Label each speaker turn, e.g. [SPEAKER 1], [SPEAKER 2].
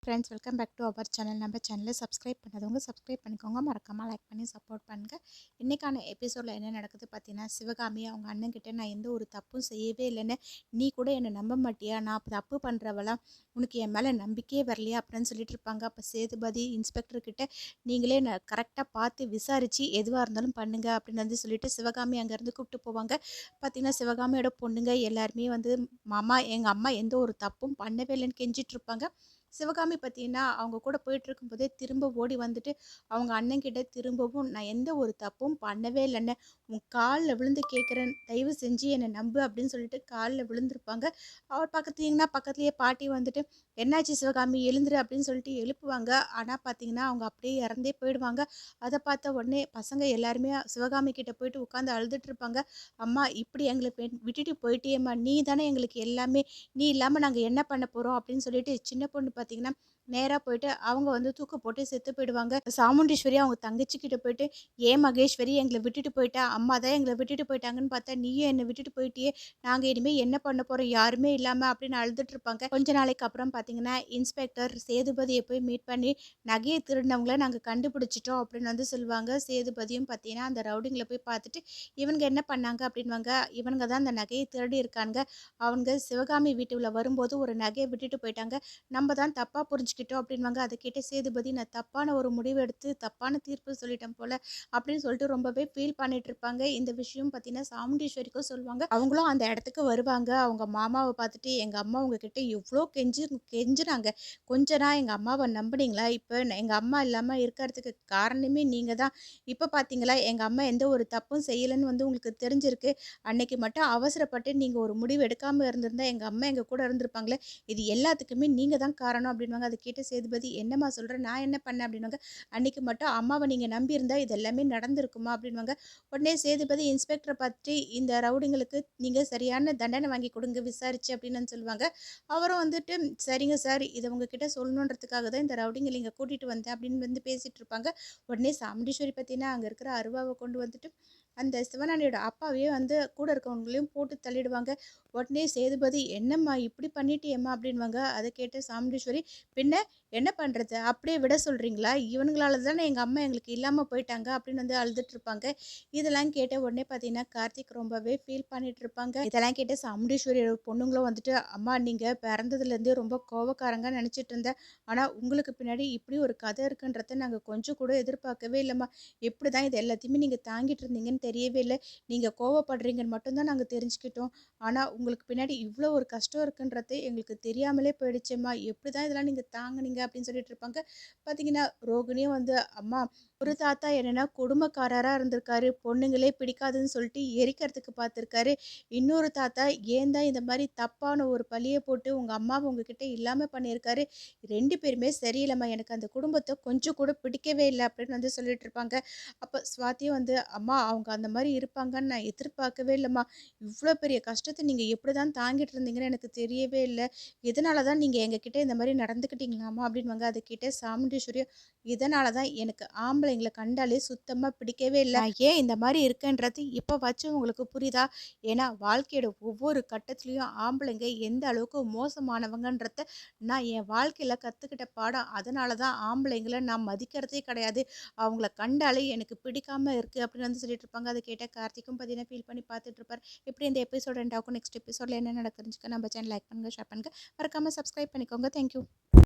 [SPEAKER 1] Friends, welcome back to our channel. நம்ம சேனலை subscribe பண்ணாதவங்க சப்ஸ்கிரைப் பண்ணிக்கோங்க. மறக்காமல் லைக் பண்ணி சப்போர்ட் பண்ணுங்கள். இன்றைக்கான எபிசோடில் என்ன நடக்குது பார்த்தீங்கன்னா, சிவகாமி அவங்க அண்ணன்கிட்ட நான் எந்த ஒரு தப்பும் செய்யவே இல்லைன்னு, நீ கூட என்னை நம்ப மாட்டியா, நான் தப்பு பண்ணுறவளாம், உனக்கு என் மேலே நம்பிக்கையே வரலையா அப்படின்னு சொல்லிட்டு இருப்பாங்க. அப்போ சேதுபதி இன்ஸ்பெக்டர்கிட்ட நீங்களே நான் கரெக்டாக பார்த்து விசாரித்து எதுவாக இருந்தாலும் பண்ணுங்க அப்படின்னு வந்து சொல்லிட்டு சிவகாமி அங்கேருந்து கூப்பிட்டு போவாங்க. பார்த்தீங்கன்னா, சிவகாமியோட பொண்ணுங்க எல்லாருமே வந்து மாமா எங்கள் அம்மா எந்த ஒரு தப்பும் பண்ணவே இல்லைன்னு கெஞ்சிட்டு இருப்பாங்க. சிவகாமி பார்த்தீங்கன்னா, அவங்க கூட போயிட்டுருக்கும்போதே திரும்ப ஓடி வந்துட்டு, அவங்க அண்ணன்கிட்ட திரும்பவும் நான் எந்த ஒரு தப்பும் பண்ணவே இல்லைண்ணே, உன் காலில் விழுந்து கேட்குறேன், தயவு செஞ்சு என்னை நம்பு அப்படின்னு சொல்லிட்டு காலில் விழுந்திருப்பாங்க. அவர் பக்கத்துலேயே பாட்டி வந்துட்டு, என்னாச்சு சிவகாமி எழுந்துரு அப்படின்னு சொல்லிட்டு எழுப்புவாங்க. ஆனால் பார்த்தீங்கன்னா, அவங்க அப்படியே இறந்தே போயிடுவாங்க. அதை பார்த்த உடனே பசங்க எல்லாருமே சிவகாமி கிட்ட போயிட்டு உட்காந்து அழுதுட்டு இருப்பாங்க. அம்மா இப்படி எங்களை விட்டுட்டு போயிட்டியேம்மா, நீ தானே எங்களுக்கு எல்லாமே, நீ இல்லாமல் நாங்கள் என்ன பண்ண போகிறோம் அப்படின்னு சொல்லிட்டு சின்ன பொண்ணு பார்த்தீங்கன்னா நேராக போயிட்டு அவங்க வந்து தூக்கு போட்டு செத்து போயிடுவாங்க. சாமுண்டீஸ்வரி அவங்க தங்கச்சி கிட்ட போயிட்டு, ஏன் மகேஸ்வரி எங்களை விட்டுட்டு போயிட்டா, அம்மா தான் எங்களை விட்டுட்டு போயிட்டாங்கன்னு பார்த்தா நீயும் என்னை விட்டுட்டு போயிட்டியே, நாங்கள் இனிமேல் என்ன பண்ண போகிறோம் யாருமே இல்லாமல் அப்படின்னு அழுதுட்டு இருப்பாங்க. கொஞ்ச நாளைக்கு அப்புறம் பார்த்தீங்கன்னா இன்ஸ்பெக்டர் சேதுபதியை போய் மீட் பண்ணி நகையை திருடினவங்கள நாங்கள் கண்டுபிடிச்சிட்டோம் அப்படின்னு வந்து சொல்லுவாங்க. சேதுபதியும் பார்த்தீங்கன்னா அந்த ரவுடிங்களை போய் பார்த்துட்டு, இவங்க என்ன பண்ணாங்க அப்படின்வாங்க. இவனுங்க தான் அந்த நகையை திருடி இருக்காங்க, அவங்க சிவகாமி வீட்டுல வரும்போது ஒரு நகையை விட்டுட்டு போயிட்டாங்க, நம்ம தான் தப்பாக புரிஞ்சுக்கிட்டோம் அப்படின்வாங்க. அதை கேட்டு சேதுபதி நான் தப்பான ஒரு முடிவு எடுத்து தப்பான தீர்ப்பு சொல்லிட்டேன் போல அப்படின்னு சொல்லிட்டு ரொம்பவே ஃபீல் பண்ணிட்டு இருப்பாங்க. இந்த விஷயம் பார்த்தீங்கன்னா சாமுண்டீஸ்வரிக்கும் சொல்லுவாங்க. அவங்களும் அந்த இடத்துக்கு வருவாங்க. அவங்க மாமாவை பார்த்துட்டு, எங்கள் அம்மா உங்ககிட்ட எவ்வளோ கெஞ்சுறாங்க, கொஞ்ச நாள் எங்கள் அம்மாவை நம்புனீங்களா, இப்போ எங்கள் அம்மா இல்லாமல் இருக்கிறதுக்கு காரணமே நீங்கள் தான், இப்போ பார்த்தீங்களா எங்கள் அம்மா எந்த ஒரு தப்பும் செய்யலைன்னு வந்து உங்களுக்கு தெரிஞ்சிருக்கு, அன்னைக்கு மட்டும் அவசரப்பட்டு நீங்கள் ஒரு முடிவு எடுக்காமல் இருந்திருந்தா எங்கள் அம்மா எங்கள் கூட இருந்திருப்பாங்களே, இது எல்லாத்துக்குமே நீங்கள் தான் காரணம் அப்படின்வாங்க. அதை கேட்டு சேதுபதி என்னம்மா சொல்கிறேன், நான் என்ன பண்ணேன் அப்படின்வாங்க. அன்னைக்கு மட்டும் அம்மாவை நீங்கள் நம்பியிருந்தா இது எல்லாமே நடந்திருக்குமா அப்படின்வாங்க. உடனே சேதுபதி இன்ஸ்பெக்டரை பார்த்துட்டு, இந்த ரவுடிங்களுக்கு நீங்கள் சரியான தண்டனை வாங்கி கொடுங்க விசாரிச்சு அப்படின்னு சொல்லுவாங்க. அவரும் வந்துட்டு சரிங்க சார், இதை உங்ககிட்ட சொல்லணுன்றதுக்காக தான் இந்த ரவுடிங்களை இங்கே கூட்டிகிட்டு வந்தேன் அப்படின்னு வந்து பேசிகிட்டு இருப்பாங்க. உடனே சாமுண்டீஸ்வரி பார்த்தீங்கன்னா அங்கே இருக்கிற அருவாவை கொண்டு வந்துட்டு அந்த சிவனாண்டியோட அப்பாவையே வந்து கூட இருக்கவங்களையும் போட்டு தள்ளிடுவாங்க. உடனே சேதுபதி என்னம்மா இப்படி பண்ணிட்டியேம்மா அப்படின்வாங்க. அதை கேட்டு சாமுண்டீஸ்வரி, பின்ன என்ன பண்ணுறது, அப்படியே விட சொல்கிறீங்களா, இவனுங்களால தானே எங்கள் அம்மா எங்களுக்கு இல்லாமல் போயிட்டாங்க அப்படின்னு வந்து அழுதுட்டு இருப்பாங்க. இதெல்லாம் கேட்ட உடனே பார்த்தீங்கன்னா கார்த்திக் ரொம்பவே ஃபீல் பண்ணிட்டு இருப்பாங்க. இதெல்லாம் கேட்டு சாமுண்டீஸ்வரியோட பொண்ணுங்களும் வந்துட்டு, அம்மா நீங்கள் பிறந்ததுலேருந்தே ரொம்ப கோவக்காரங்க நினச்சிட்டு இருந்தேன், ஆனால் உங்களுக்கு பின்னாடி இப்படி ஒரு கதை இருக்குன்றத நாங்கள் கொஞ்சம் கூட எதிர்பார்க்கவே இல்லைம்மா, எப்படி தான் இது எல்லாத்தையுமே நீங்கள் தாங்கிட்டு இருந்தீங்கன்னு தெரியவே இல்லை, நீங்கள் கோவப்படுறீங்கன்னு மட்டும்தான் நாங்கள் தெரிஞ்சுக்கிட்டோம், ஆனால் உங்களுக்கு பின்னாடி இவ்வளோ ஒரு கஷ்டம் இருக்குன்றது எங்களுக்கு தெரியாமலே போயிடுச்சும்மா, எப்படி தான் இதெல்லாம் நீங்கள் தாங்குனீங்க அப்படின்னு சொல்லிட்டு இருப்பாங்க. பார்த்தீங்கன்னா ரோகிணியும் வந்து, அம்மா ஒரு தாத்தா என்னென்னா குடும்பக்காரராக இருந்திருக்காரு, பொண்ணுங்களே பிடிக்காதுன்னு சொல்லிட்டு எரிக்கிறதுக்கு பார்த்துருக்காரு, இன்னொரு தாத்தா ஏன் தான் இந்த மாதிரி தப்பான ஒரு பழியை போட்டு உங்கள் அம்மாவை உங்ககிட்ட இல்லாமல் பண்ணியிருக்காரு, ரெண்டு பேருமே சரியில்லைம்மா, எனக்கு அந்த குடும்பத்தை கொஞ்சம் கூட பிடிக்கவே இல்லை அப்படின்னு வந்து சொல்லிட்டு இருப்பாங்க. அப்போ சுவாத்தியும் வந்து, அம்மா அவங்க அந்த மாதிரி இருப்பாங்கன்னு நான் எதிர்பார்க்கவே இல்லைம்மா, இவ்வளோ பெரிய கஷ்டத்தை நீங்கள் எப்படி தான் தாங்கிட்டு இருந்தீங்கன்னு எனக்கு தெரியவே இல்லை, இதனால தான் நீங்கள் எங்ககிட்ட இந்த மாதிரி நடந்துக்கிட்டீங்களாம்மா அப்படின்வாங்க. அதை கேட்ட சாமுண்டீஸ்வரியும், இதனால தான் எனக்கு ஆம்பளைங்களை கண்டாலே சுத்தமாக பிடிக்கவே இல்லை, நான் ஏன் இந்த மாதிரி இருக்கேன்றது இப்போ வச்சு உங்களுக்கு புரியுதா, ஏன்னா வாழ்க்கையோட ஒவ்வொரு கட்டத்துலேயும் ஆம்பளைங்க எந்த அளவுக்கு மோசமானவங்கன்றத நான் என் வாழ்க்கையில் கற்றுக்கிட்ட பாடம், அதனால தான் ஆம்பளைங்களை நான் மதிக்கிறதே கிடையாது, அவங்கள கண்டாலே எனக்கு பிடிக்காமல் இருக்குது அப்படின்னு வந்து சொல்லிட்டு இருப்பாங்க. அதை கேட்ட கார்த்திக்கும் பார்த்தீங்கன்னா ஃபீல் பண்ணி பார்த்துட்டு இருப்பார். இப்படி இந்த எபிசோட் எண்ட் ஆகும். நெக்ஸ்ட் எபிசோடில் என்ன நடக்குதுன்னு நம்ம சேனல் லைக் பண்ணுங்கள், ஷேர் பண்ணுங்கள், மறக்காமல் சப்ஸ்கிரைப் பண்ணிக்கோங்க. தேங்க்யூ.